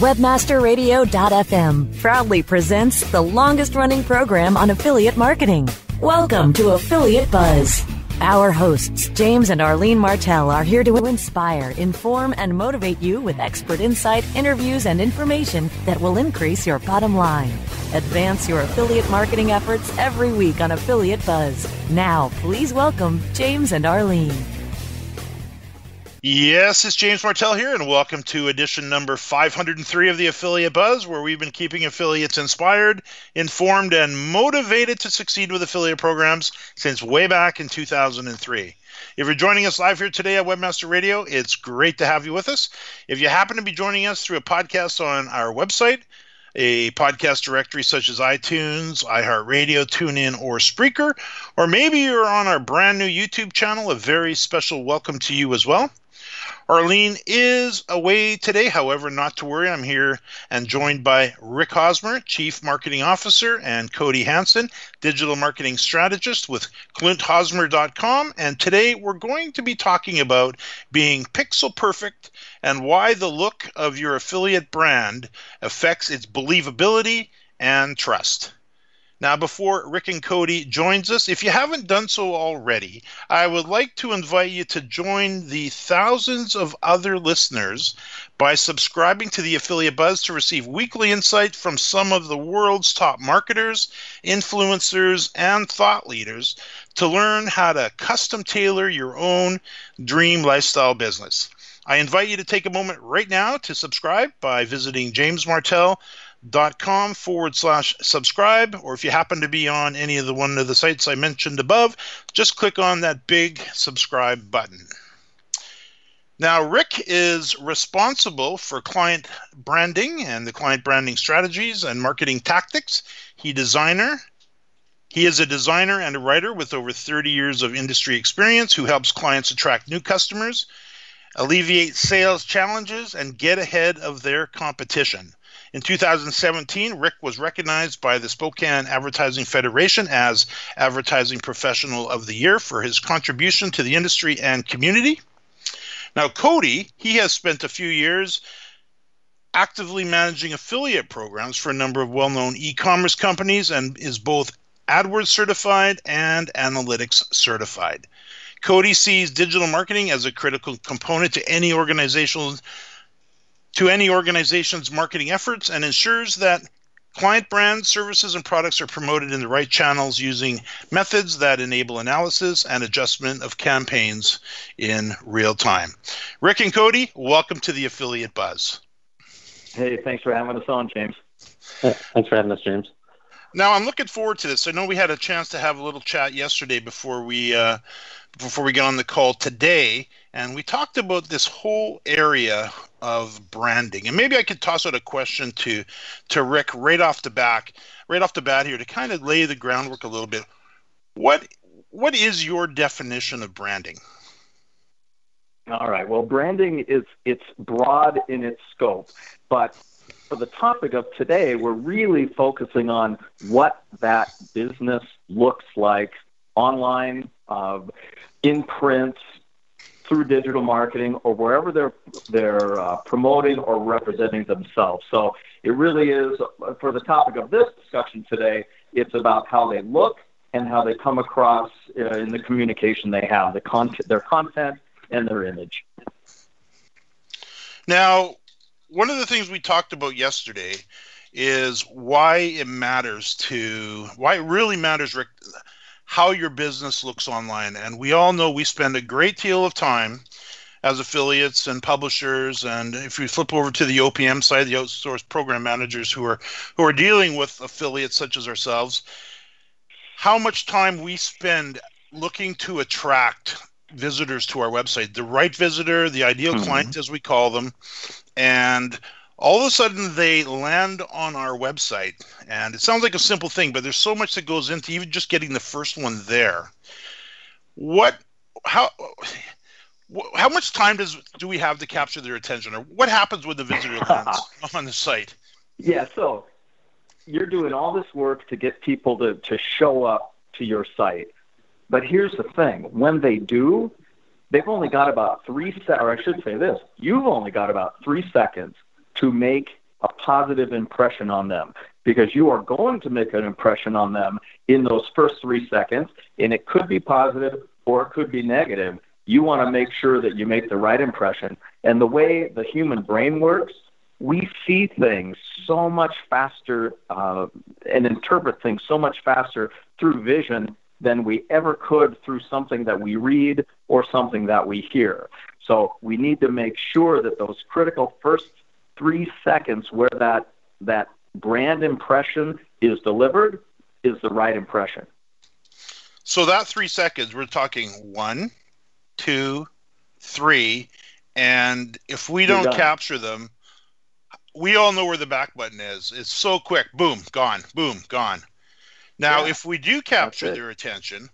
Webmasterradio.fm proudly presents the longest-running program on affiliate marketing. Welcome to Affiliate Buzz. Our hosts, James and Arlene Martell, are here to inspire, inform, and motivate you with expert insight, interviews, and information that will increase your bottom line. Advance your affiliate marketing efforts every week on Affiliate Buzz. Now, please welcome James and Arlene. Yes, it's James Martell here, and welcome to edition number 503 of the Affiliate Buzz, where we've been keeping affiliates inspired, informed, and motivated to succeed with affiliate programs since way back in 2003. If you're joining us live here today at Webmaster Radio, it's great to have you with us. If you happen to be joining us through a podcast on our website, a podcast directory such as iTunes, iHeartRadio, TuneIn, or Spreaker, or maybe you're on our brand new YouTube channel, a very special welcome to you as well. Arlene is away today, however, not to worry. I'm here and joined by Rick Hosmer, Chief Marketing Officer, and Cody Hansen, Digital Marketing Strategist with ClintHosmer.com. And today we're going to be talking about being pixel perfect and why the look of your affiliate brand affects its believability and trust. Now, before Rick and Cody joins us, if you haven't done so already, I would like to invite you to join the thousands of other listeners by subscribing to the Affiliate Buzz to receive weekly insight from some of the world's top marketers, influencers, and thought leaders to learn how to custom tailor your own dream lifestyle business. I invite you to take a moment right now to subscribe by visiting jamesmartell.com/subscribe, or if you happen to be on any of one of the sites I mentioned above, just click on that big subscribe button. Now, Rick is responsible for client branding and the client branding strategies and marketing tactics. He is a designer and a writer with over 30 years of industry experience who helps clients attract new customers, alleviate sales challenges, and get ahead of their competition. In 2017, Rick was recognized by the Spokane Advertising Federation as Advertising Professional of the Year for his contribution to the industry and community. Now, Cody, he has spent a few years actively managing affiliate programs for a number of well-known e-commerce companies and is both AdWords certified and analytics certified. Cody sees digital marketing as a critical component to any organization's marketing efforts and ensures that client brands, services, and products are promoted in the right channels using methods that enable analysis and adjustment of campaigns in real time. Rick and Cody, welcome to the Affiliate Buzz. Hey, thanks for having us on, James. Thanks for having us, James. Now, I'm looking forward to this. I know we had a chance to have a little chat yesterday before we get on the call today, and we talked about this whole area of branding. And maybe I could toss out a question to Rick right off the bat here to kind of lay the groundwork a little bit. What is your definition of branding? All right. Well, branding it's broad in its scope, but for the topic of today, we're really focusing on what that business looks like online, in print, through digital marketing, or wherever they're promoting or representing themselves. So it really is, for the topic of this discussion today, it's about how they look and how they come across in the communication they have, their content and their image. Now, one of the things we talked about yesterday is why it really matters, Rick, how your business looks online. And we all know we spend a great deal of time as affiliates and publishers, and if we flip over to the OPM side, the outsourced program managers who are dealing with affiliates such as ourselves, how much time we spend looking to attract visitors to our website, the right visitor, the ideal client as we call them, and all of a sudden they land on our website. And it sounds like a simple thing, but there's so much that goes into even just getting the first one there. How much time do we have to capture their attention, or what happens when the visitor lands on the site? Yeah, so you're doing all this work to get people to show up to your site. But here's the thing. When they do, they've only got about 3 seconds, or I should say this, you've only got about 3 seconds to make a positive impression on them, because you are going to make an impression on them in those first 3 seconds, and it could be positive or it could be negative. You want to make sure that you make the right impression. And the way the human brain works, we see things so much faster and interpret things so much faster through vision than we ever could through something that we read or something that we hear. So we need to make sure that those critical first 3 seconds where that brand impression is delivered is the right impression. So that 3 seconds, we're talking 1, 2, 3, and if we don't capture them, we all know where the back button is. It's so quick. Boom, gone. Boom, gone. Now, if we do capture their attention,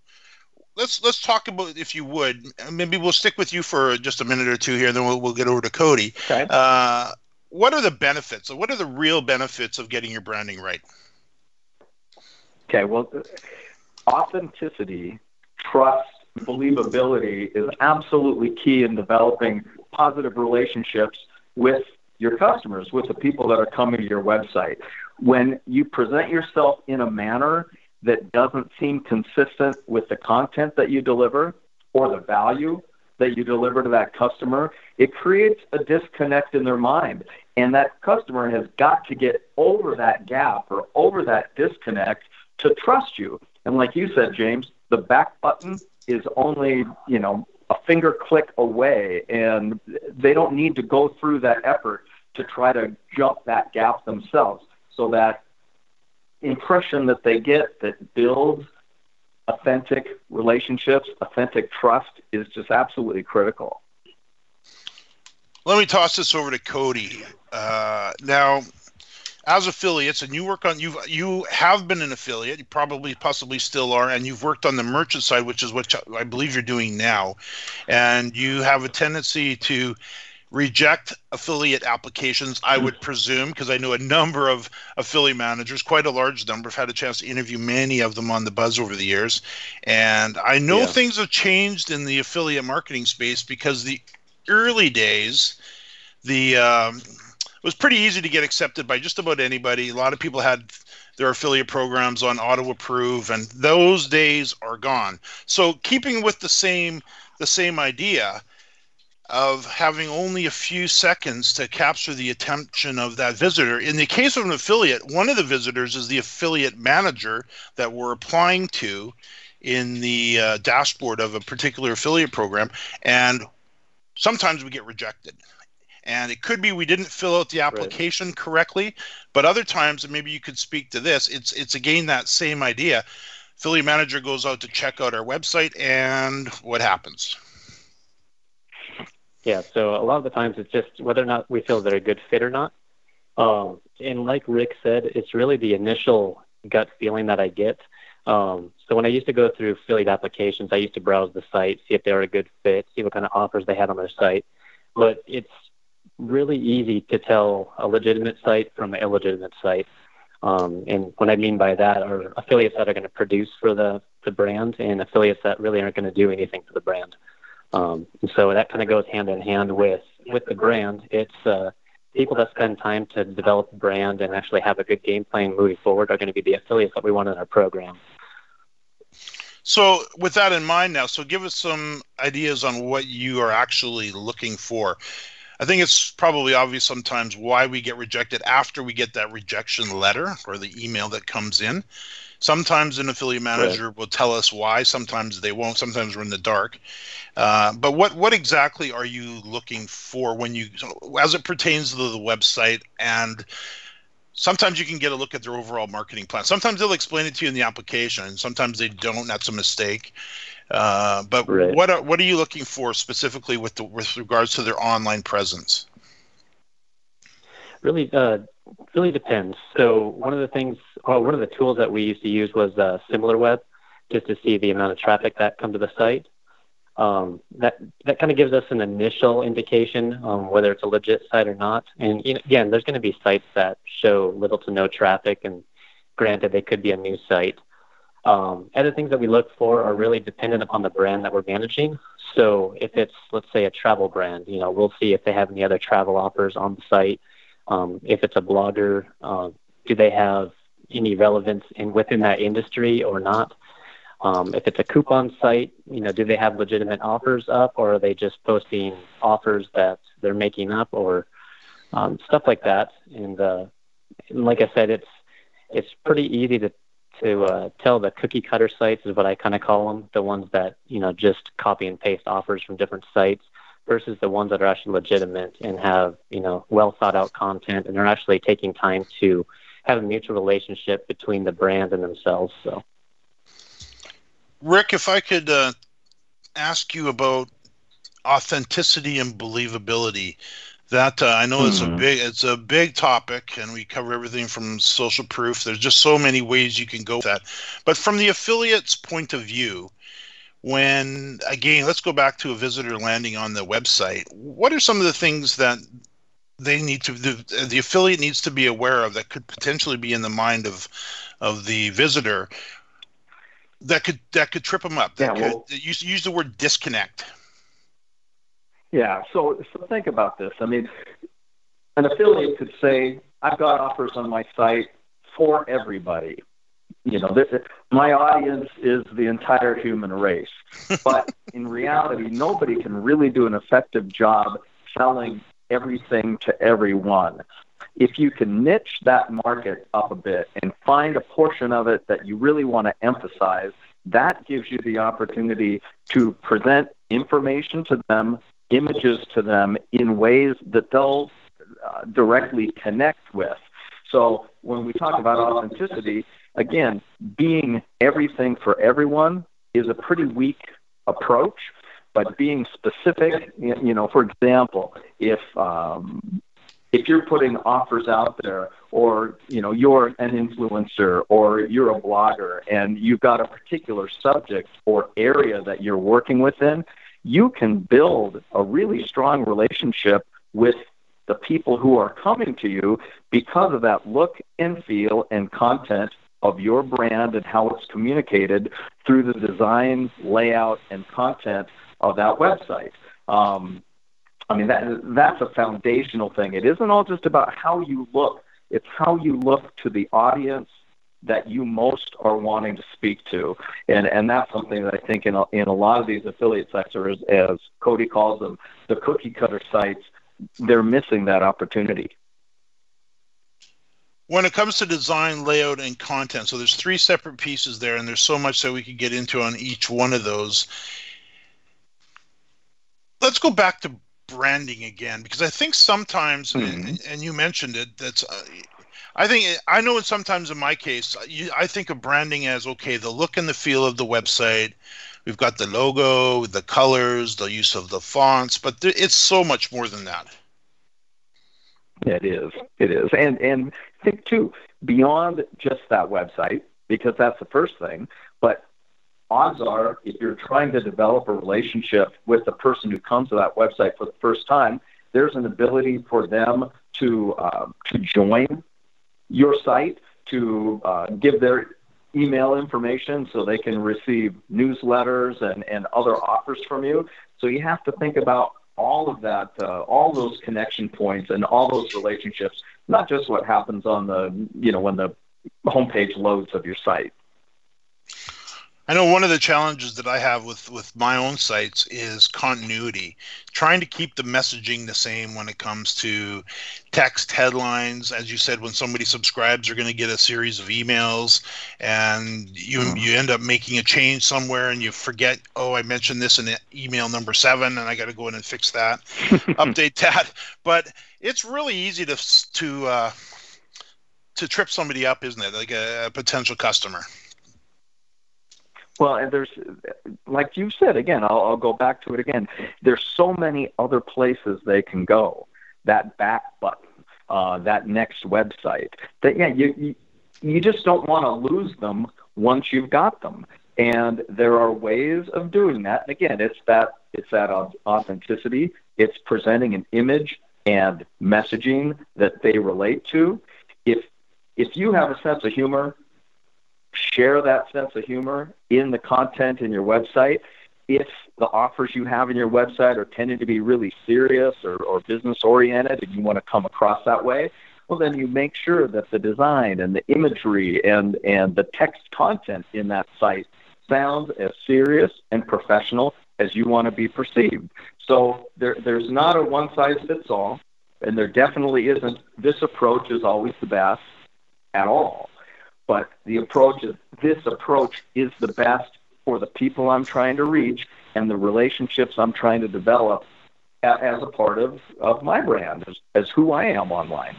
let's talk about, if you would, maybe we'll stick with you for just a minute or two here, and then we'll get over to Cody. Okay. What are the benefits? What are the real benefits of getting your branding right? Okay, well, authenticity, trust, believability is absolutely key in developing positive relationships with your customers, with the people that are coming to your website. When you present yourself in a manner that doesn't seem consistent with the content that you deliver or the value that you deliver to that customer, it creates a disconnect in their mind. And that customer has got to get over that gap or over that disconnect to trust you. And like you said, James, the back button is only, a finger click away, and they don't need to go through that effort to try to jump that gap themselves. So that impression that they get that builds authentic relationships, authentic trust is just absolutely critical. Let me toss this over to Cody. Now, as affiliates, and you have been an affiliate, you possibly still are, and you've worked on the merchant side, which is what I believe you're doing now, and you have a tendency to reject affiliate applications, I would presume, because I know a number of affiliate managers, quite a large number. I've had a chance to interview many of them on the Buzz over the years, and I know things have changed in the affiliate marketing space, because the early days, it was pretty easy to get accepted by just about anybody. A lot of people had their affiliate programs on auto approve, and those days are gone. So keeping with the same idea of having only a few seconds to capture the attention of that visitor. In the case of an affiliate, one of the visitors is the affiliate manager that we're applying to in the dashboard of a particular affiliate program, and sometimes we get rejected. And it could be we didn't fill out the application correctly, but other times, and maybe you could speak to this, it's again that same idea. Affiliate manager goes out to check out our website, and what happens? Yeah, so a lot of the times it's just whether or not we feel they're a good fit or not. And like Rick said, it's really the initial gut feeling that I get. So when I used to go through affiliate applications, I used to browse the site, see if they were a good fit, see what kind of offers they had on their site. But it's really easy to tell a legitimate site from an illegitimate site. And what I mean by that are affiliates that are going to produce for the brand and affiliates that really aren't going to do anything for the brand. And so that kind of goes hand in hand with the brand. It's people that spend time to develop the brand and actually have a good game plan moving forward are going to be the affiliates that we want in our program. So with that in mind now, so give us some ideas on what you are actually looking for. I think it's probably obvious sometimes why we get rejected after we get that rejection letter or the email that comes in. Sometimes an affiliate manager will tell us why. Sometimes they won't. Sometimes we're in the dark. But what exactly are you looking for when you, as it pertains to the website? And sometimes you can get a look at their overall marketing plan. Sometimes they'll explain it to you in the application, and sometimes they don't. That's a mistake. But what are you looking for specifically with regards to their online presence? Really depends. So one of the tools that we used to use was SimilarWeb, just to see the amount of traffic that come to the site. That kind of gives us an initial indication on whether it's a legit site or not. And again, there's going to be sites that show little to no traffic, and granted, they could be a new site. Other things that we look for are really dependent upon the brand that we're managing. So if it's, let's say, a travel brand, we'll see if they have any other travel offers on the site. If it's a blogger, do they have any relevance within that industry or not? If it's a coupon site, do they have legitimate offers up, or are they just posting offers that they're making up, or stuff like that? And like I said, it's pretty easy to tell the cookie cutter sites is what I kind of call them, the ones that just copy and paste offers from different sites, versus the ones that are actually legitimate and have well thought out content, and they're actually taking time to have a mutual relationship between the brand and themselves. So, Rick, if I could ask you about authenticity and believability. That I know it's a big topic, and we cover everything from social proof. There's just so many ways you can go with that. But from the affiliate's point of view, when, again, let's go back to a visitor landing on the website, what are some of the things that they need to do, the affiliate needs to be aware of, that could potentially be in the mind of the visitor that could trip them up? Use the word disconnect. Yeah, so think about this. I mean, an affiliate could say, I've got offers on my site for everybody. My audience is the entire human race. But in reality, nobody can really do an effective job selling everything to everyone. If you can niche that market up a bit and find a portion of it that you really want to emphasize, that gives you the opportunity to present information to them, images to them in ways that they'll directly connect with. So when we talk about authenticity, again, being everything for everyone is a pretty weak approach, but being specific, for example, if you're putting offers out there, or you're an influencer or you're a blogger and you've got a particular subject or area that you're working within, you can build a really strong relationship with the people who are coming to you because of that look and feel and content of your brand and how it's communicated through the design, layout, and content of that website. That's a foundational thing. It isn't all just about how you look. It's how you look to the audience that you most are wanting to speak to. And that's something that I think in a lot of these affiliate sites, or as Cody calls them, the cookie cutter sites, they're missing that opportunity. When it comes to design, layout, and content, so there's three separate pieces there, and there's so much that we could get into on each one of those. Let's go back to branding again, because I think sometimes, and you mentioned it, that's I know sometimes in my case, I think of branding as, okay, the look and the feel of the website. We've got the logo, the colors, the use of the fonts, but it's so much more than that. It is. And think, too, beyond just that website, because that's the first thing, but odds are, if you're trying to develop a relationship with the person who comes to that website for the first time, there's an ability for them to join your site, to give their email information so they can receive newsletters and other offers from you. So you have to think about all of that, all those connection points and all those relationships, not just what happens on when the homepage loads of your site. I know one of the challenges that I have with my own sites is continuity, trying to keep the messaging the same when it comes to text headlines. As you said, when somebody subscribes, you're going to get a series of emails, and you end up making a change somewhere, and you forget, I mentioned this in email number 7, and I got to go in and fix that, update that. But it's really easy to trip somebody up, isn't it? Like a potential customer. Well, and there's, like you said, again, I'll go back to it again. There's so many other places they can go. That back button, that next website. That you just don't want to lose them once you've got them. And there are ways of doing that. And again, it's that authenticity. It's presenting an image and messaging that they relate to. If you have a sense of humor, share that sense of humor in the content in your website. if the offers you have in your website are tending to be really serious or business-oriented and you want to come across that way, well, then you make sure that the design and the imagery and the text content in that site sounds as serious and professional as you want to be perceived. So there's not a one-size-fits-all, and there definitely isn't. This approach is always the best at all. But this approach is the best for the people I'm trying to reach and the relationships I'm trying to develop as a part of my brand, as who I am online.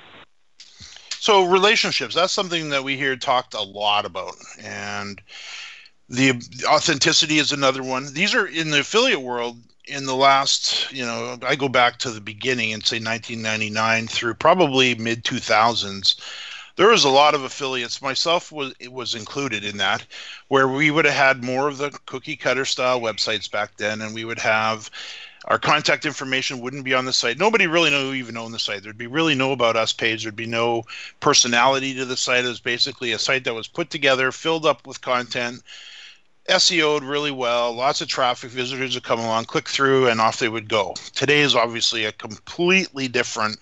So relationships, that's something that we hear talked a lot about. And the authenticity is another one. These are in the affiliate world in the last, I go back to the beginning and say 1999 through probably mid-2000s. There was a lot of affiliates, myself was included in that, where we would have had more of the cookie cutter style websites back then, and we would have our contact information wouldn't be on the site. Nobody really even owned the site. There'd be really no about us page. There'd be no personality to the site. It was basically a site that was put together, filled up with content, SEO'd really well, lots of traffic, visitors would come along, click through, and off they would go. Today is obviously a completely different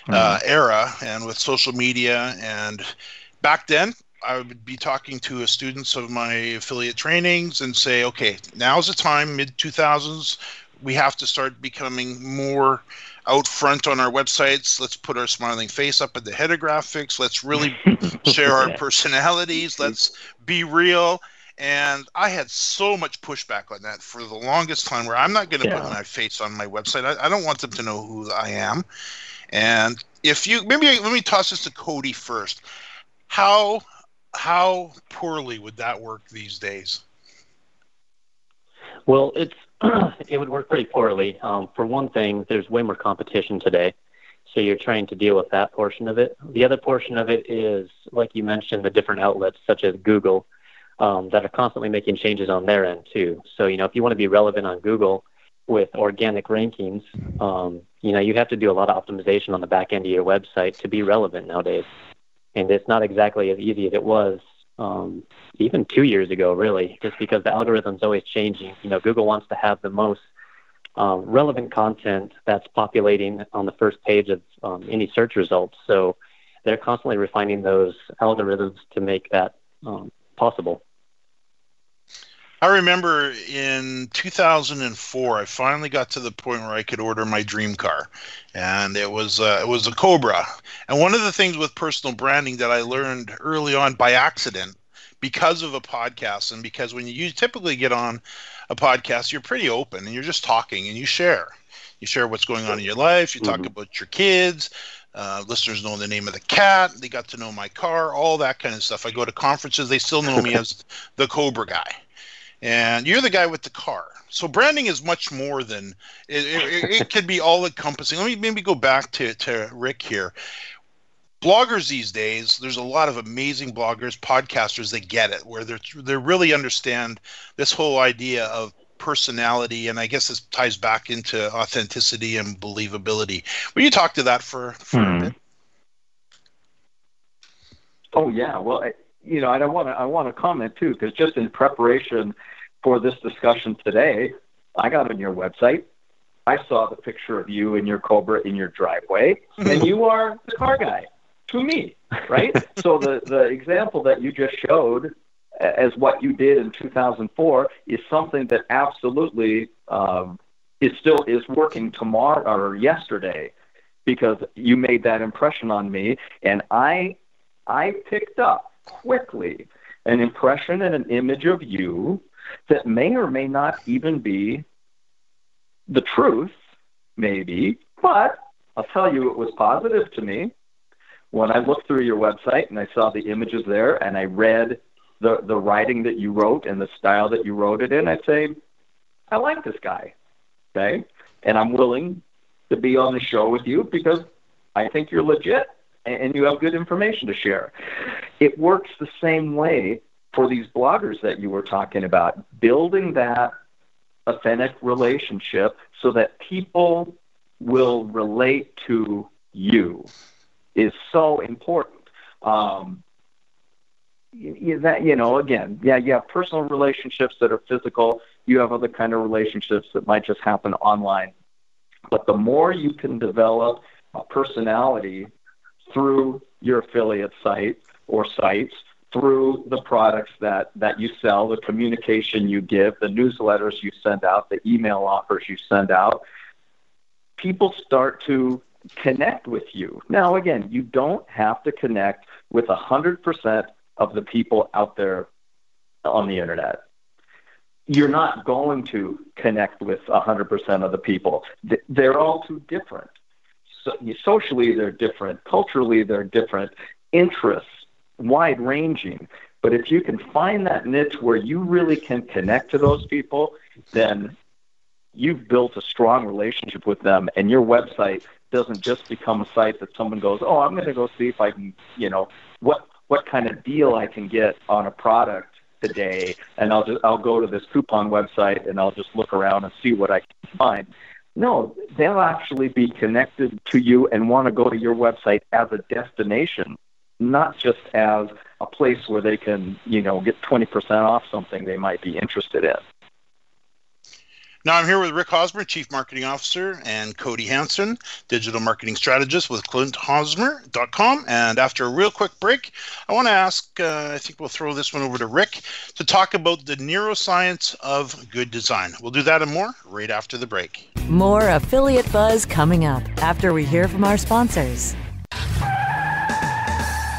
era, and with social media. And back then, I would be talking to students of my affiliate trainings and say, okay, now's the time, mid-2000s, we have to start becoming more out front on our websites. Let's put our smiling face up at the header graphics. Let's really share our personalities. Let's be real. And I had so much pushback on that for the longest time, where I'm not going to put my face on my website. I don't want them to know who I am. And if you, maybe let me toss this to Cody first. How poorly would that work these days? Well, it would work pretty poorly. For one thing, there's way more competition today, so you're trying to deal with that portion of it. The other portion of it is, like you mentioned, the different outlets such as Google that are constantly making changes on their end too. So, if you want to be relevant on Google with organic rankings, you have to do a lot of optimization on the back end of your website to be relevant nowadays. And it's not exactly as easy as it was even 2 years ago, really, just because the algorithm's always changing. Google wants to have the most relevant content that's populating on the first page of any search results. So they're constantly refining those algorithms to make that possible. I remember in 2004, I finally got to the point where I could order my dream car, and it was a Cobra. And one of the things with personal branding that I learned early on by accident, because of a podcast, and because when you typically get on a podcast, you're pretty open and you're just talking and you share what's going on in your life. You talk about your kids. Listeners know the name of the cat. They got to know my car, all that kind of stuff. I go to conferences. They still know me as the Cobra guy. And you're the guy with the car. So branding is much more than it could be all encompassing. Let me maybe go back to Rick here. Bloggers these days, there's a lot of amazing bloggers, podcasters that get it, where they really understand this whole idea of personality, and I guess this ties back into authenticity and believability. Will you talk to that for a bit? Oh yeah, well, I want to comment too, because just in preparation for this discussion today, I got on your website. I saw the picture of you and your Cobra in your driveway, and you are the car guy to me, right? So the example that you just showed as what you did in 2004 is something that absolutely is working tomorrow or yesterday, because you made that impression on me, and I picked up quickly an impression and an image of you that may or may not even be the truth, maybe, but I'll tell you it was positive to me. When I looked through your website and I saw the images there and I read the writing that you wrote and the style that you wrote it in, I'd say, I like this guy, okay? And I'm willing to be on the show with you because I think you're legit and you have good information to share. It works the same way for these bloggers that you were talking about, building that authentic relationship so that people will relate to you is so important. again, you have personal relationships that are physical. You have other kind of relationships that might just happen online. But the more you can develop a personality through your affiliate site or sites, through the products that you sell, the communication you give, the newsletters you send out, the email offers you send out, people start to connect with you. Now, again, you don't have to connect with 100% of the people out there on the internet. You're not going to connect with 100% of the people. They're all too different. So, socially, they're different. Culturally, they're different. Interests, wide-ranging. But if you can find that niche where you really can connect to those people, then you've built a strong relationship with them, and your website doesn't just become a site that someone goes, oh, I'm going to go see if I can, what kind of deal I can get on a product today, and I'll go to this coupon website and I'll just look around and see what I can find. No, they'll actually be connected to you and want to go to your website as a destination, not just as a place where they can, get 20% off something they might be interested in. Now I'm here with Rick Hosmer, Chief Marketing Officer, and Cody Hansen, Digital Marketing Strategist with ClintHosmer.com. And after a real quick break, I want to ask, I think we'll throw this one over to Rick, to talk about the neuroscience of good design. We'll do that and more right after the break. More Affiliate Buzz coming up after we hear from our sponsors.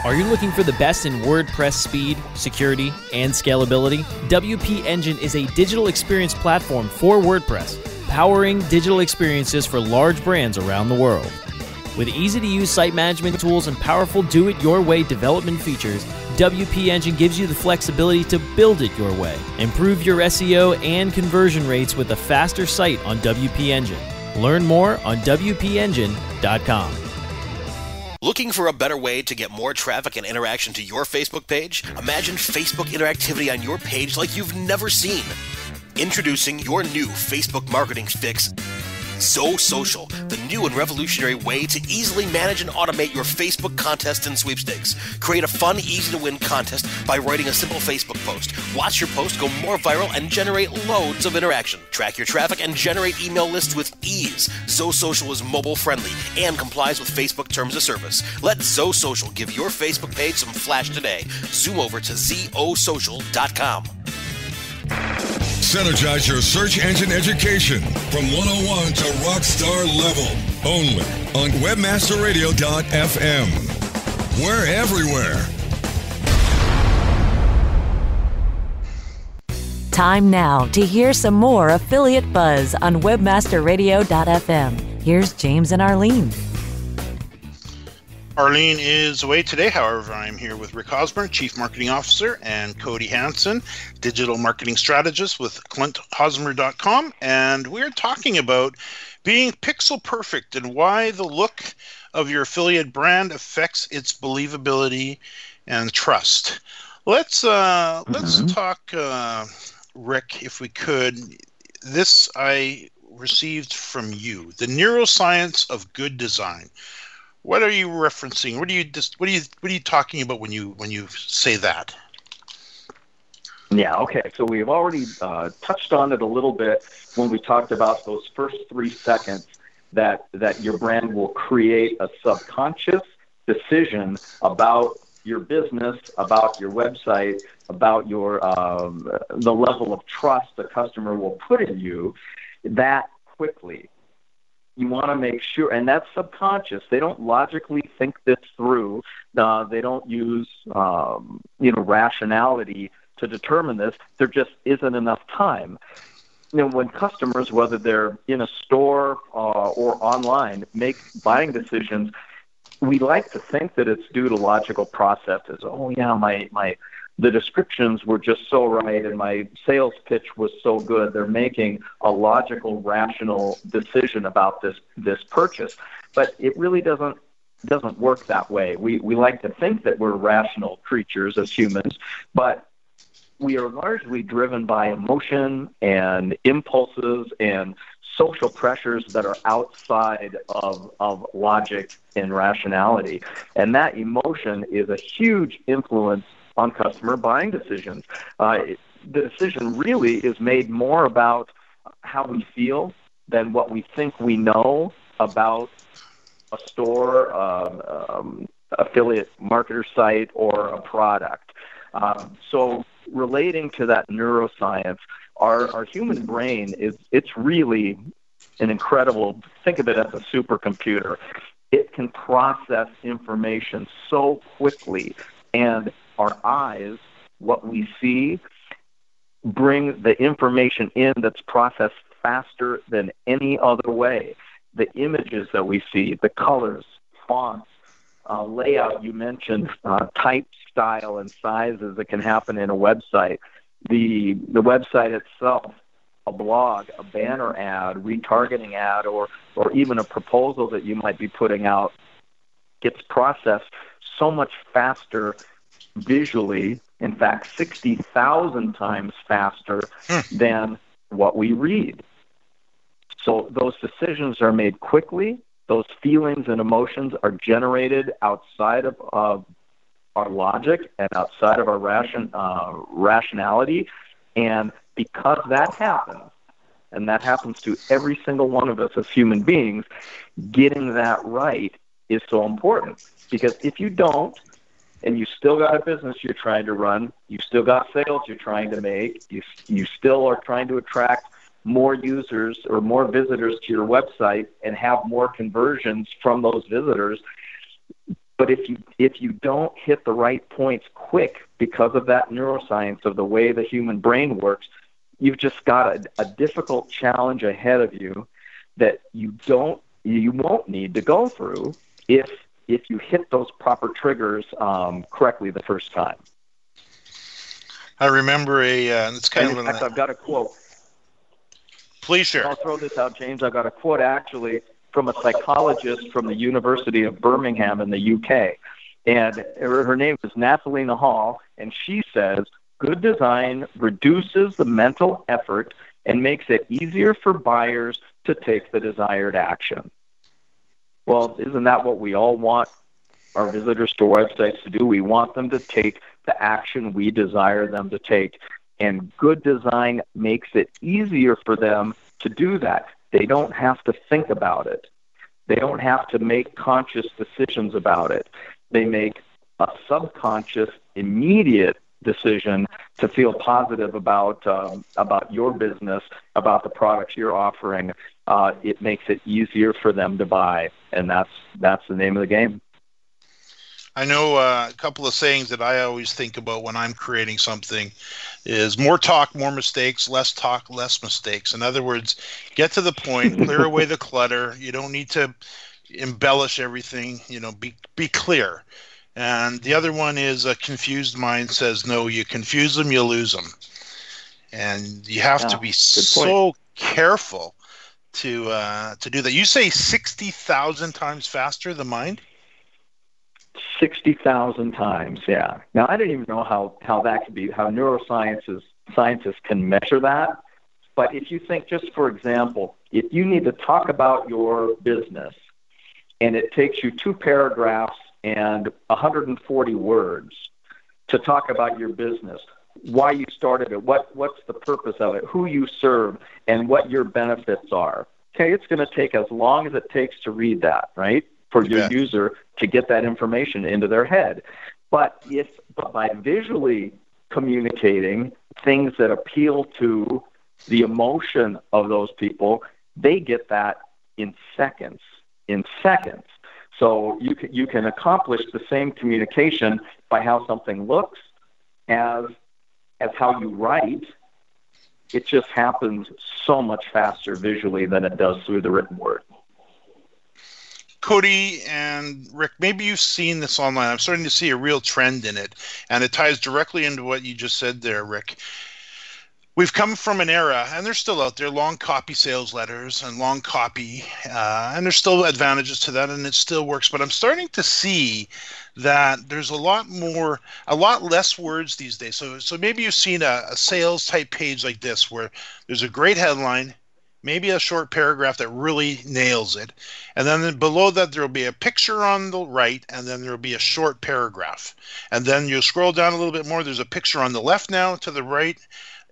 Are you looking for the best in WordPress speed, security, and scalability? WP Engine is a digital experience platform for WordPress, powering digital experiences for large brands around the world. With easy-to-use site management tools and powerful do-it-your-way development features, WP Engine gives you the flexibility to build it your way. Improve your SEO and conversion rates with a faster site on WP Engine. Learn more on WPEngine.com. Looking for a better way to get more traffic and interaction to your Facebook page? Imagine Facebook interactivity on your page like you've never seen. Introducing your new Facebook marketing fix, Social, the new and revolutionary way to easily manage and automate your Facebook contests and sweepstakes. Create a fun, easy-to-win contest by writing a simple Facebook post. Watch your post go more viral and generate loads of interaction. Track your traffic and generate email lists with ease. Social is mobile-friendly and complies with Facebook terms of service. Let Social give your Facebook page some flash today. Zoom over to zosocial.com. Synergize your search engine education from 101 to rockstar level. Only on webmasterradio.fm. We're everywhere. Time now to hear some more Affiliate Buzz on webmasterradio.fm. Here's James and Arlene. Arlene is away today. However, I'm here with Rick Hosmer, Chief Marketing Officer, and Cody Hansen, Digital Marketing Strategist with ClintHosmer.com. And we're talking about being pixel perfect and why the look of your affiliate brand affects its believability and trust. Let's talk, Rick, if we could. This I received from you, the neuroscience of good design. What are you referencing? What are you talking about when you say that? Yeah, okay. So we've already touched on it a little bit when we talked about those first 3 seconds that your brand will create a subconscious decision about your business, about your website, about your the level of trust the customer will put in you that quickly. You want to make sure, and that's subconscious. They don't logically think this through. They don't use, rationality to determine this. There just isn't enough time. When customers, whether they're in a store or online, make buying decisions, we like to think that it's due to logical processes. Oh, yeah, the descriptions were just so right, and my sales pitch was so good. They're making a logical, rational decision about this purchase. But it really doesn't work that way. We like to think that we're rational creatures as humans, but we are largely driven by emotion and impulses and social pressures that are outside of logic and rationality. And that emotion is a huge influence on customer buying decisions. The decision really is made more about how we feel than what we think we know about a store, affiliate marketer site, or a product. So relating to that neuroscience, our human brain it's really an incredible, think of it as a supercomputer. It can process information so quickly, and our eyes, what we see, bring the information in that's processed faster than any other way. The images that we see, the colors, fonts, layout, you mentioned type, style, and sizes that can happen in a website. The website itself, a blog, a banner ad, retargeting ad, or even a proposal that you might be putting out gets processed so much faster visually, in fact, 60,000 times faster than what we read. So those decisions are made quickly. Those feelings and emotions are generated outside of our logic and outside of our rationality. And because that happens, and that happens to every single one of us as human beings, getting that right is so important. Because if you don't, and you still got a business you're trying to run, you still got sales you're trying to make, you still are trying to attract more users or more visitors to your website and have more conversions from those visitors. But if you don't hit the right points quick because of that neuroscience of the way the human brain works, you've just got a difficult challenge ahead of you that you won't need to go through if you hit those proper triggers correctly the first time. I remember it's kind of in fact, I've got a quote. Please share. I'll throw this out, James. I've got a quote actually from a psychologist from the University of Birmingham in the UK. And her name is Nathalie Nahai, and she says, "Good design reduces the mental effort and makes it easier for buyers to take the desired action." Well, isn't that what we all want our visitors to websites to do? We want them to take the action we desire them to take. And good design makes it easier for them to do that. They don't have to think about it. They don't have to make conscious decisions about it. They make a subconscious, immediate decision to feel positive about your business, about the products you're offering. It makes it easier for them to buy, and that's the name of the game. I know a couple of sayings that I always think about when I'm creating something is more talk, more mistakes, less talk, less mistakes. In other words, get to the point, clear away the clutter. You don't need to embellish everything, be clear. And the other one is a confused mind says, no, you confuse them, you lose them. And you have to be so careful to do that. You say 60,000 times faster, the mind? 60,000 times, yeah. Now, I don't even know how that could be, how scientists can measure that. But if you think, just for example, if you need to talk about your business and it takes you 2 paragraphs and 140 words to talk about your business, why you started it, what's the purpose of it, who you serve, and what your benefits are. Okay, it's going to take as long as it takes to read that, right, for your user to get that information into their head. But by visually communicating things that appeal to the emotion of those people, they get that in seconds. So you can accomplish the same communication by how something looks as how you write. It just happens so much faster visually than it does through the written word. Cody and Rick, maybe you've seen this online. I'm starting to see a real trend in it, and it ties directly into what you just said there, Rick. We've come from an era, and they're still out there, long copy sales letters and long copy, and there's still advantages to that, and it still works. But I'm starting to see that there's a lot less words these days. So maybe you've seen a sales type page like this, where there's a great headline, maybe a short paragraph that really nails it. And then below that, there'll be a picture on the right, and then there'll be a short paragraph. And then you'll scroll down a little bit more. There's a picture on the left now, to the right,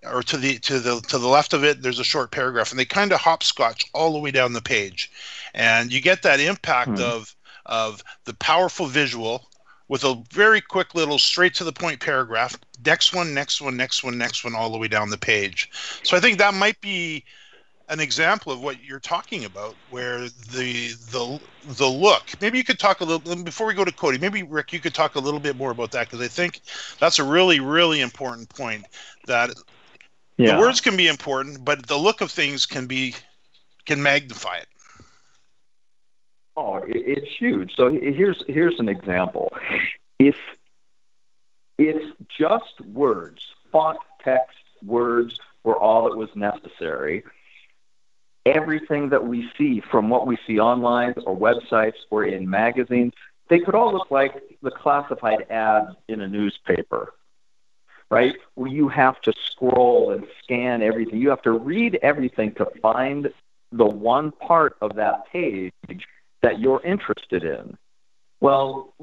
or to the left of it, there's a short paragraph, and they kind of hopscotch all the way down the page. And you get that impact of the powerful visual with a very quick little straight to the point paragraph, next one, all the way down the page. So I think that might be an example of what you're talking about, where the look. Maybe you could talk a little, before we go to Cody, maybe Rick, you could talk a little bit more about that, because I think that's a really, really important point, that the words can be important, but the look of things can magnify it. Oh, it's huge. So here's an example. If it's just words, font, text, words were all that was necessary, everything that we see, from what we see online or websites or in magazines, they could all look like the classified ads in a newspaper, right? Where you have to scroll and scan everything. You have to read everything to find the one part of that page that you're interested in. Well,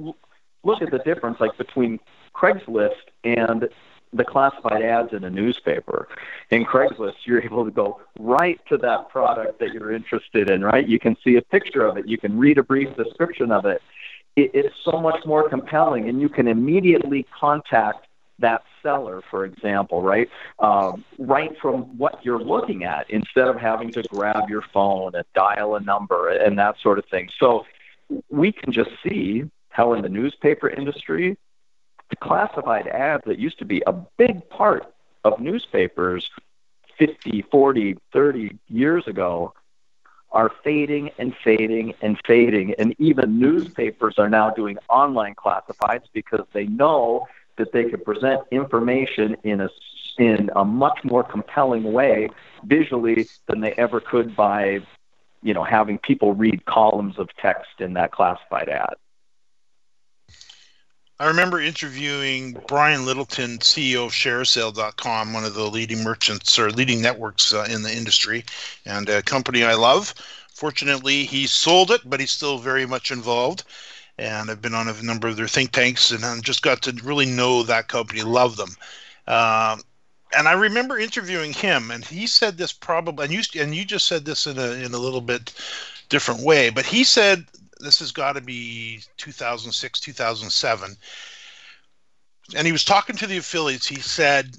look at the difference, like, between Craigslist and the classified ads in a newspaper. In Craigslist, you're able to go right to that product that you're interested in, right? You can see a picture of it. You can read a brief description of it. It's so much more compelling, and you can immediately contact that seller, for example, right? Right from what you're looking at, instead of having to grab your phone and dial a number and that sort of thing. So we can just see how in the newspaper industry, the classified ads that used to be a big part of newspapers 50, 40, 30 years ago are fading and fading and fading. And even newspapers are now doing online classifieds, because they know that they could present information in a much more compelling way visually than they ever could by, having people read columns of text in that classified ad. I remember interviewing Brian Littleton, CEO of ShareSale.com, one of the leading merchants or leading networks in the industry, and a company I love. Fortunately, he sold it, but he's still very much involved. And I've been on a number of their think tanks, and I just got to really know that company, love them. And I remember interviewing him, and he said this probably, and you just said this in a little bit different way, but he said, this has got to be 2006, 2007. And he was talking to the affiliates. He said,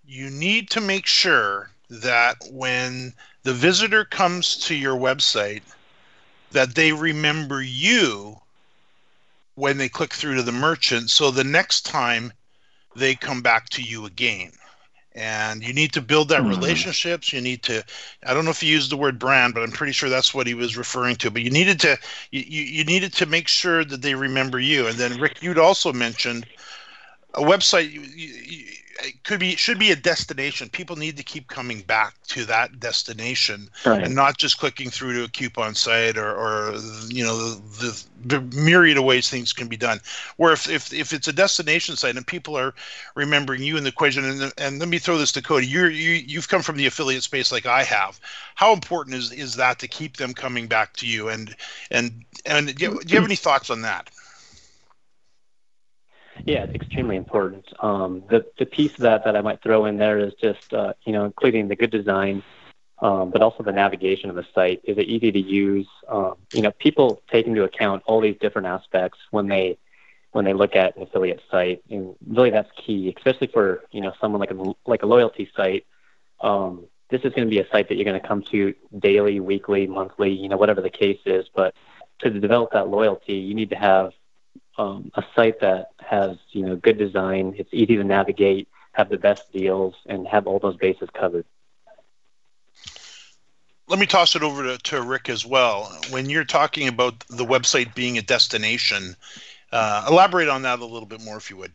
you need to make sure that when the visitor comes to your website, that they remember you when they click through to the merchant, so the next time they come back to you again. And you need to build that relationships. You need to, I don't know if you used the word brand, but I'm pretty sure that's what he was referring to. But you needed to make sure that they remember you. And then Rick, you'd also mentioned a website should be a destination. People need to keep coming back to that destination, right, and not just clicking through to a coupon site or the myriad of ways things can be done. Where if it's a destination site and people are remembering you in the equation, and let me throw this to Cody. You've come from the affiliate space like I have. How important is that to keep them coming back to you? And do you have any thoughts on that? Yeah, it's extremely important. The piece that I might throw in there is just, including the good design, but also the navigation of the site. Is it easy to use? People take into account all these different aspects when they look at an affiliate site, and really that's key, especially for someone like a loyalty site. This is going to be a site that you're going to come to daily, weekly, monthly, whatever the case is. But to develop that loyalty, you need to have a site that has good design, it's easy to navigate, have the best deals, and have all those bases covered. Let me toss it over to Rick as well. When you're talking about the website being a destination, elaborate on that a little bit more, if you would.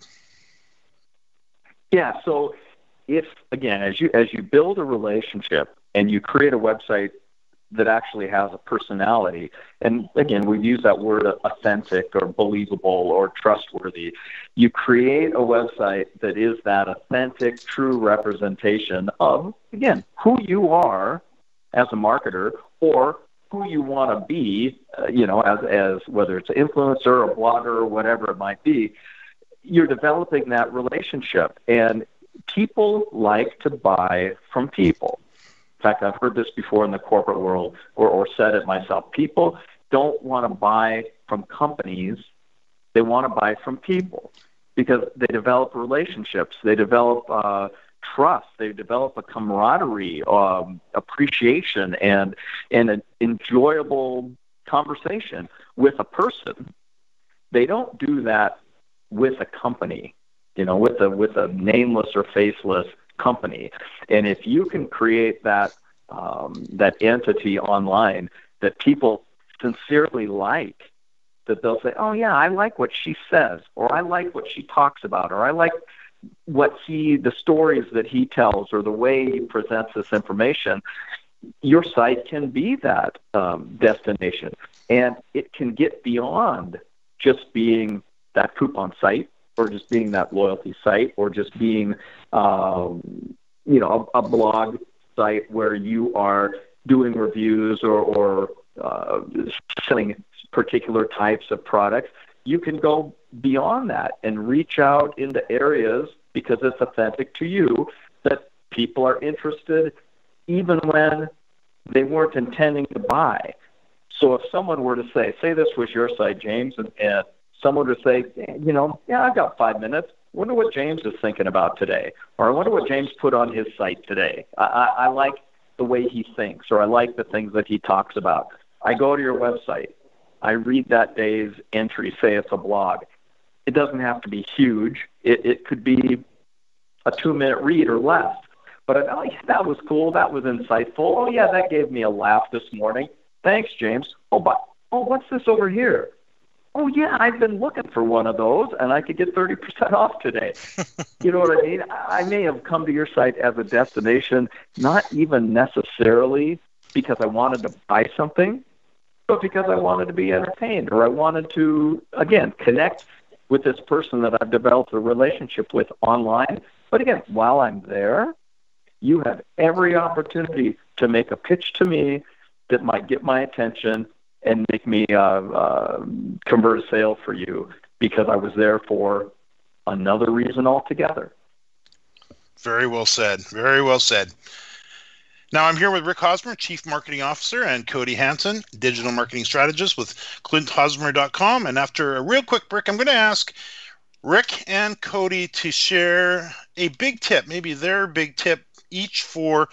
Yeah. So, if again, as you build a relationship and you create a website that actually has a personality. And again, we've used that word authentic or believable or trustworthy. You create a website that is that authentic, true representation of, again, who you are as a marketer, or who you want to be, as whether it's an influencer, a blogger, or whatever it might be. You're developing that relationship, and people like to buy from people. In fact, I've heard this before in the corporate world, or said it myself. People don't want to buy from companies. They want to buy from people because they develop relationships. They develop trust. They develop a camaraderie, appreciation, and an enjoyable conversation with a person. They don't do that with a company, with a nameless or faceless company. And if you can create that entity online that people sincerely like, that they'll say, oh yeah, I like what she says, or I like what she talks about, or I like the stories that he tells, or the way he presents this information, your site can be that destination. And it can get beyond just being that coupon site, or just being that loyalty site, or just being, a blog site where you are doing reviews or selling particular types of products. You can go beyond that and reach out into areas, because it's authentic to you, that people are interested even when they weren't intending to buy. So if someone were to say this was your site, James, and someone would say, I've got 5 minutes. Wonder what James is thinking about today, or I wonder what James put on his site today. I like the way he thinks, or I like the things that he talks about. I go to your website. I read that day's entry, say it's a blog. It doesn't have to be huge. It could be a 2-minute read or less. But that was cool. That was insightful. Oh, yeah, that gave me a laugh this morning. Thanks, James. What's this over here? Oh, yeah, I've been looking for one of those, and I could get 30% off today. You know what I mean? I may have come to your site as a destination, not even necessarily because I wanted to buy something, but because I wanted to be entertained, or I wanted to, again, connect with this person that I've developed a relationship with online. But again, while I'm there, you have every opportunity to make a pitch to me that might get my attention and make me convert a sale for you, because I was there for another reason altogether. Very well said. Very well said. Now I'm here with Rick Hosmer, Chief Marketing Officer, and Cody Hansen, Digital Marketing Strategist with ClintHosmer.com. And after a real quick break, I'm going to ask Rick and Cody to share a big tip, maybe their big tip each for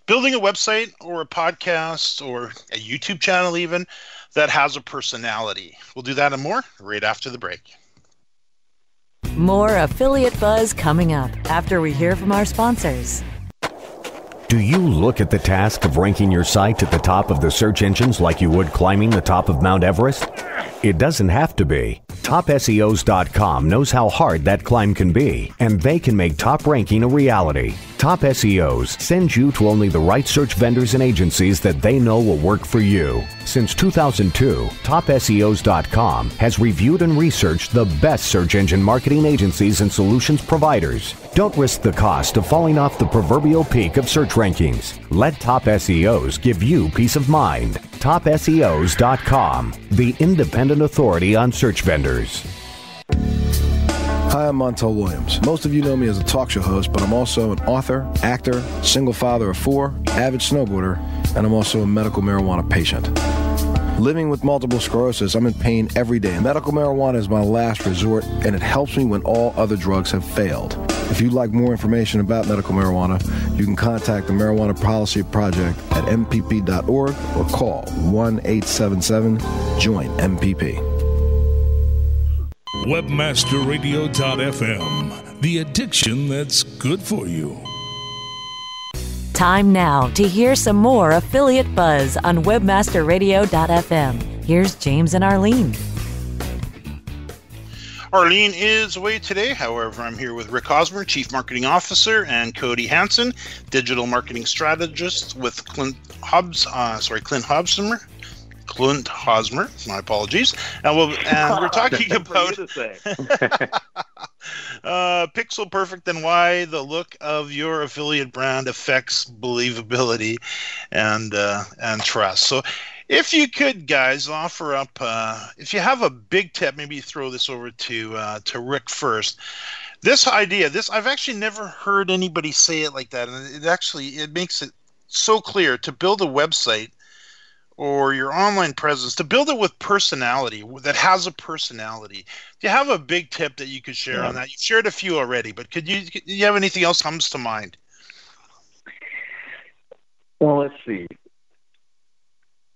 building a website or a podcast or a YouTube channel even that has a personality. We'll do that and more right after the break. More Affiliate Buzz coming up after we hear from our sponsors. Do you look at the task of ranking your site at the top of the search engines like you would climbing the top of Mount Everest? It doesn't have to be. TopSEOs.com knows how hard that climb can be, and they can make top ranking a reality. Top SEOs sends you to only the right search vendors and agencies that they know will work for you. Since 2002, TopSEOs.com has reviewed and researched the best search engine marketing agencies and solutions providers. Don't risk the cost of falling off the proverbial peak of search rankings. Let Top SEOs give you peace of mind. TopSEOs.com, the independent authority on search vendors. Hi, I'm Montel Williams. Most of you know me as a talk show host, but I'm also an author, actor, single father of 4, avid snowboarder, and I'm also a medical marijuana patient. Living with multiple sclerosis, I'm in pain every day. Medical marijuana is my last resort, and it helps me when all other drugs have failed. If you'd like more information about medical marijuana, you can contact the Marijuana Policy Project at mpp.org or call 1-877-JOIN-MPP. Webmasterradio.fm, the addiction that's good for you. Time now to hear some more Affiliate Buzz on webmasterradio.fm. Here's James and Arlene. Arlene is away today. However, I'm here with Rick Hosmer, Chief Marketing Officer, and Cody Hansen, Digital Marketing Strategist with Clint Hosmer. My apologies. And we're talking about pixel perfect and why the look of your affiliate brand affects believability and trust. So if you could, guys, offer up, if you have a big tip, maybe throw this over to Rick first. This idea, I've actually never heard anybody say it like that, and it makes it so clear to build a website or your online presence, to build it with personality, that has a personality. Do you have a big tip that you could share on that? You've shared a few already, but do you have anything else comes to mind? Well, let's see.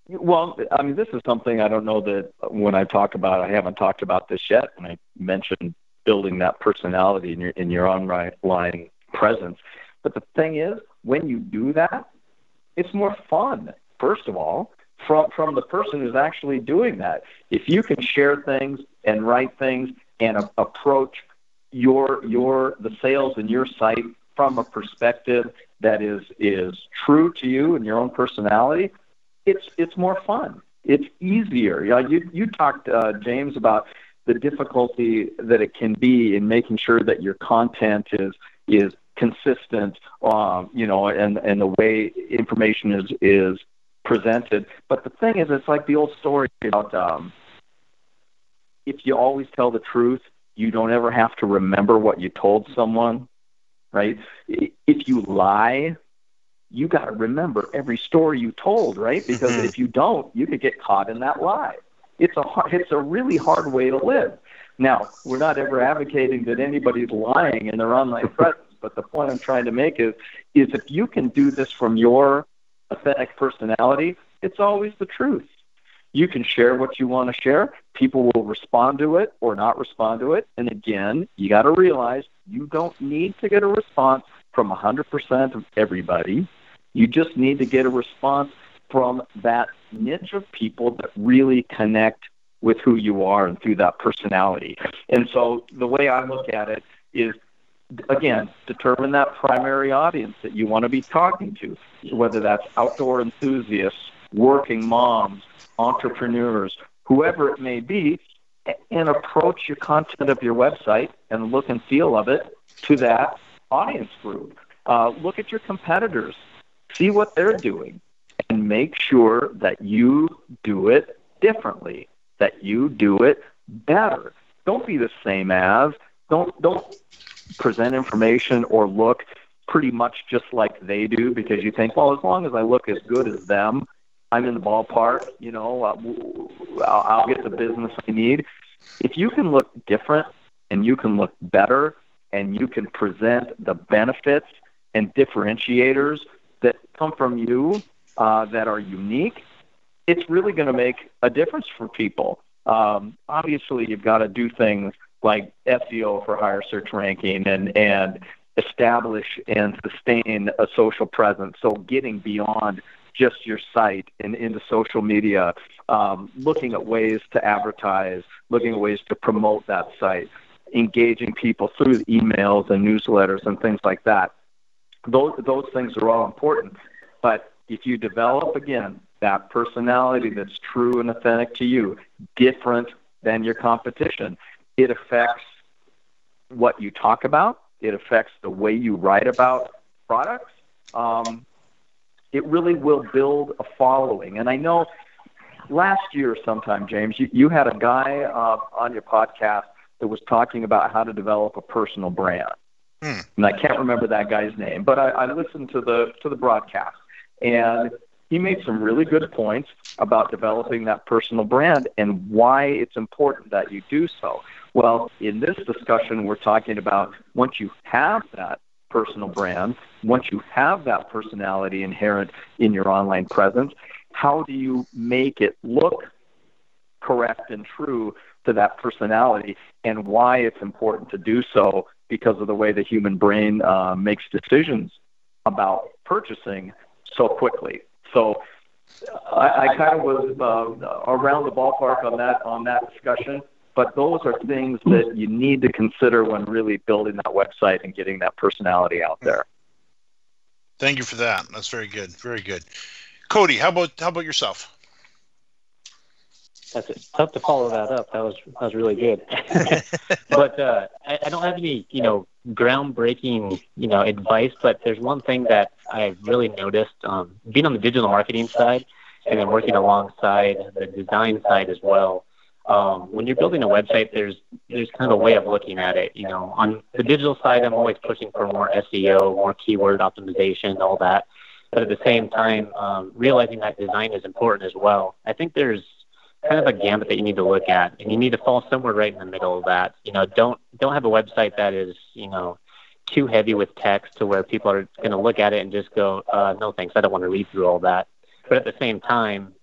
Well, I mean, this is something I don't know that when I talk about, I haven't talked about this yet when I mentioned building that personality in your online presence. But the thing is, when you do that, it's more fun, first of all, from the person who's actually doing that. If you can share things and write things and approach the sales in your site from a perspective that is true to you and your own personality, it's more fun. It's easier. You talked, James, about the difficulty that it can be in making sure that your content is consistent, and the way information is presented. But the thing is, it's like the old story about if you always tell the truth, you don't ever have to remember what you told someone, right? If you lie, you got to remember every story you told, right? Because if you don't, you could get caught in that lie. It's a really hard way to live. Now, we're not ever advocating that anybody's lying in their online presence, but the point I'm trying to make is if you can do this from your authentic personality, it's always the truth. You can share what you want to share. People will respond to it or not respond to it. And again, you got to realize you don't need to get a response from 100% of everybody. You just need to get a response from that niche of people that really connect with who you are and through that personality. And so the way I look at it is, again, determine that primary audience that you want to be talking to, whether that's outdoor enthusiasts, working moms, entrepreneurs, whoever it may be, and approach your content of your website and look and feel of it to that audience group. Look at your competitors, see what they're doing, and make sure that you do it differently, that you do it better. Don't be the same as. Don't present information or look pretty much just like they do because you think, well, as long as I look as good as them, I'm in the ballpark, I'll get the business I need. If you can look different and you can look better and you can present the benefits and differentiators that come from you that are unique, it's really going to make a difference for people. Obviously, you've got to do things like SEO for higher search ranking and establish and sustain a social presence. So getting beyond just your site and into social media, looking at ways to advertise, looking at ways to promote that site, engaging people through emails and newsletters and things like that. Those things are all important. But if you develop, again, that personality that's true and authentic to you, different than your competition, it affects what you talk about. It affects the way you write about products. It really will build a following. And I know last year sometime, James, you had a guy on your podcast that was talking about how to develop a personal brand. And I can't remember that guy's name, but I listened to the broadcast, and he made some really good points about developing that personal brand and why it's important that you do so. Well, in this discussion, we're talking about once you have that personal brand, once you have that personality inherent in your online presence, how do you make it look correct and true to that personality, and why it's important to do so because of the way the human brain makes decisions about purchasing so quickly. So I kind of was around the ballpark on that discussion, but those are things that you need to consider when really building that website and getting that personality out there. Thank you for that. That's very good. Very good. Cody, how about yourself? That's it. Tough to follow that up. That was really good. But I I don't have any, groundbreaking, advice, but there's one thing that I've really noticed, being on the digital marketing side and then working alongside the design side as well. When you're building a website, there's kind of a way of looking at it. On the digital side, I'm always pushing for more SEO, more keyword optimization, all that. But at the same time, realizing that design is important as well. I think there's kind of a gamut that you need to look at, and you need to fall somewhere right in the middle of that. Don't have a website that is, too heavy with text to where people are going to look at it and just go, no thanks, I don't want to read through all that. But at the same time,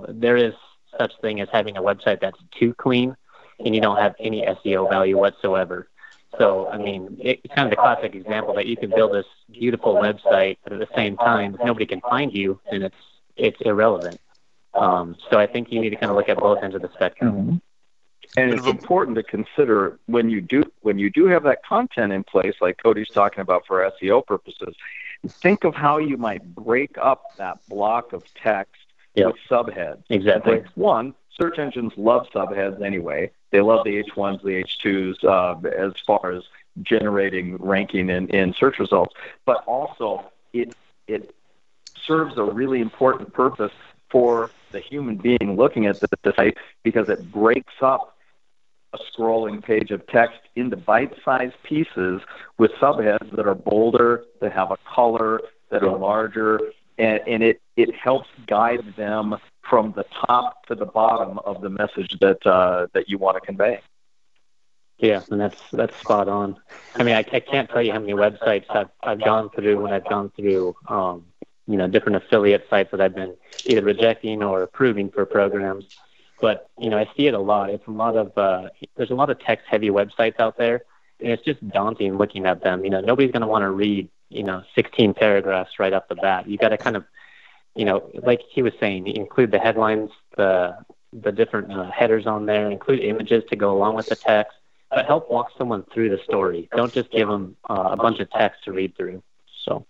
there is such thing as having a website that's too clean and you don't have any SEO value whatsoever. So, it's kind of the classic example that you can build this beautiful website, but at the same time, if nobody can find you, then it's irrelevant. So I think you need to kind of look at both ends of the spectrum. Mm-hmm. And it's important to consider when you do have that content in place, like Cody's talking about for SEO purposes, think of how you might break up that block of text with subheads. Exactly. One, search engines love subheads anyway. They love the H1s, the H2s, as far as generating ranking in search results. But also, it serves a really important purpose for the human being looking at the site, because it breaks up a scrolling page of text into bite-sized pieces with subheads that are bolder, that have a color, that are larger, and it helps guide them from the top to the bottom of the message that you want to convey. Yeah, and that's spot on. I can't tell you how many websites I've gone through when I've gone through different affiliate sites that I've been either rejecting or approving for programs. But I see it a lot. It's a lot of there's a lot of text-heavy websites out there, and it's just daunting looking at them. Nobody's going to want to read 16 paragraphs right off the bat. You got to kind of like he was saying, include the headlines, the different headers on there, include images to go along with the text, but help walk someone through the story. Don't just give them a bunch of text to read through. So.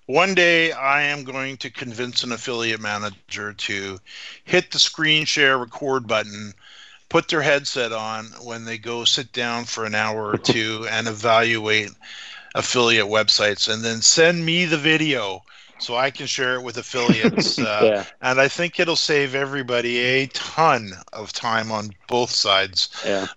One day I am going to convince an affiliate manager to hit the screen share record button, put their headset on when they go sit down for an hour or two and evaluate affiliate websites, and then send me the video so I can share it with affiliates. And I think it'll save everybody a ton of time on both sides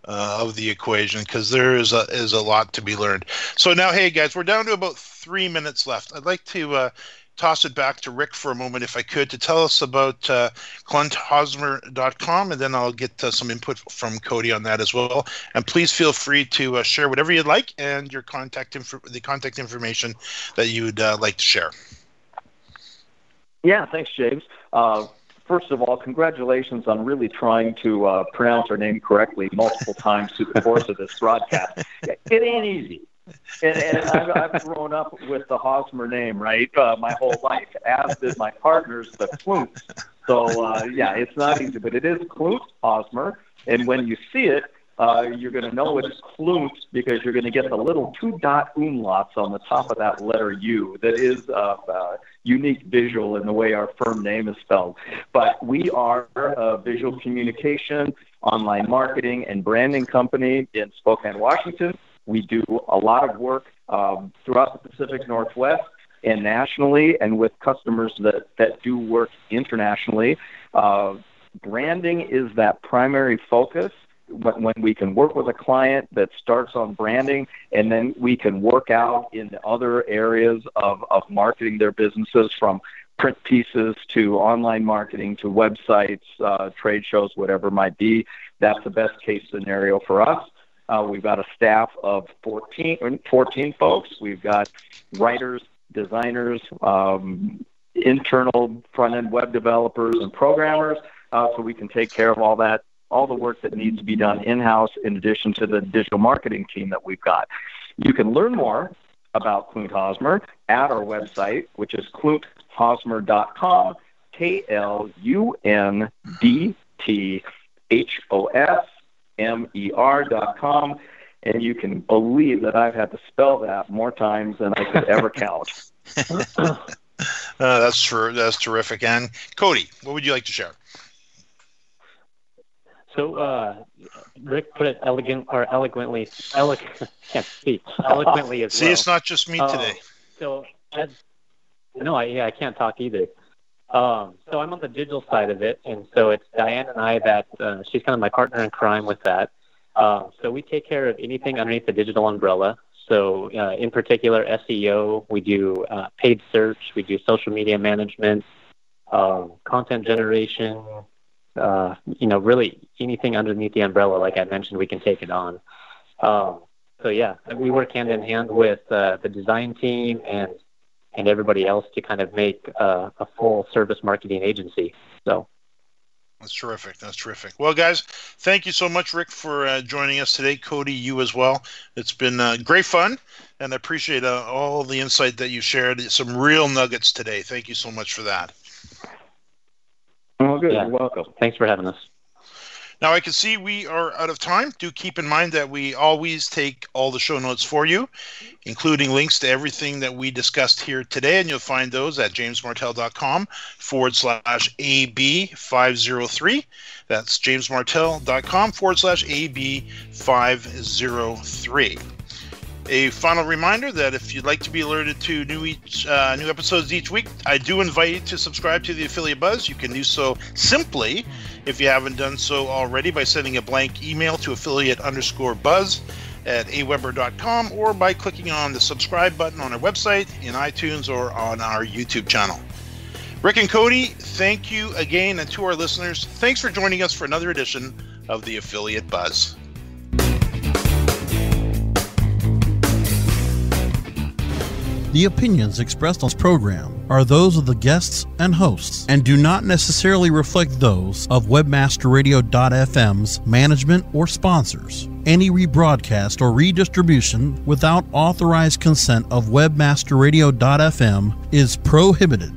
of the equation, because there is a lot to be learned. So now, hey guys, we're down to about 3 minutes left. I'd like to toss it back to Rick for a moment, if I could, to tell us about ClintHosmer.com, and then I'll get some input from Cody on that as well. And please feel free to share whatever you'd like and your the contact information that you would like to share. Yeah, thanks, James. First of all, congratulations on really trying to pronounce our name correctly multiple times through the course of this broadcast. It ain't easy. And I've grown up with the Hosmer name, right, my whole life, as did my partners, the Klunt. So, it's not easy, but it is Klunt Hosmer. And when you see it, you're going to know it's Klunt because you're going to get the little 2 dot umlauts on the top of that letter U. That is a unique visual in the way our firm name is spelled. But we are a visual communication, online marketing, and branding company in Spokane, Washington. We do a lot of work throughout the Pacific Northwest and nationally, and with customers that do work internationally. Branding is that primary focus. When we can work with a client that starts on branding, and then we can work out in other areas of marketing their businesses, from print pieces to online marketing to websites, trade shows, whatever it might be. That's the best case scenario for us. We've got a staff of 14 folks. We've got writers, designers, internal front-end web developers, and programmers, so we can take care of all the work that needs to be done in-house, in addition to the digital marketing team that we've got. You can learn more about Klunt Hosmer at our website, which is KluntHosmer.com, KluntHosmer.com. And you can believe that I've had to spell that more times than I could ever count. That's terrific. And Cody, what would you like to share? Rick put it eloquently as well. See, it's not just me today. I can't talk either. So I'm on the digital side of it, and so it's Diane and I that she's kind of my partner in crime with that. So we take care of anything underneath the digital umbrella. So in particular, SEO, we do paid search, we do social media management, content generation, really anything underneath the umbrella. Like I mentioned, we can take it on. So yeah, we work hand in hand with the design team and everybody else to kind of make a full service marketing agency. So that's terrific. That's terrific. Well, guys, thank you so much, Rick, for joining us today. Cody, you as well. It's been great fun, and I appreciate all the insight that you shared. Some real nuggets today. Thank you so much for that. Well, good. Yeah. You're welcome. Thanks for having us. Now, I can see we are out of time. Do keep in mind that we always take all the show notes for you, including links to everything that we discussed here today, and you'll find those at jamesmartell.com/AB503. That's jamesmartell.com/AB503. A final reminder that if you'd like to be alerted to new episodes each week, I do invite you to subscribe to the Affiliate Buzz. You can do so simply, if you haven't done so already, by sending a blank email to affiliate_buzz@aweber.com or by clicking on the subscribe button on our website, in iTunes, or on our YouTube channel. Rick and Cody, thank you again, and to our listeners, thanks for joining us for another edition of the Affiliate Buzz. The opinions expressed on this program are those of the guests and hosts and do not necessarily reflect those of webmasterradio.fm's management or sponsors. Any rebroadcast or redistribution without authorized consent of webmasterradio.fm is prohibited.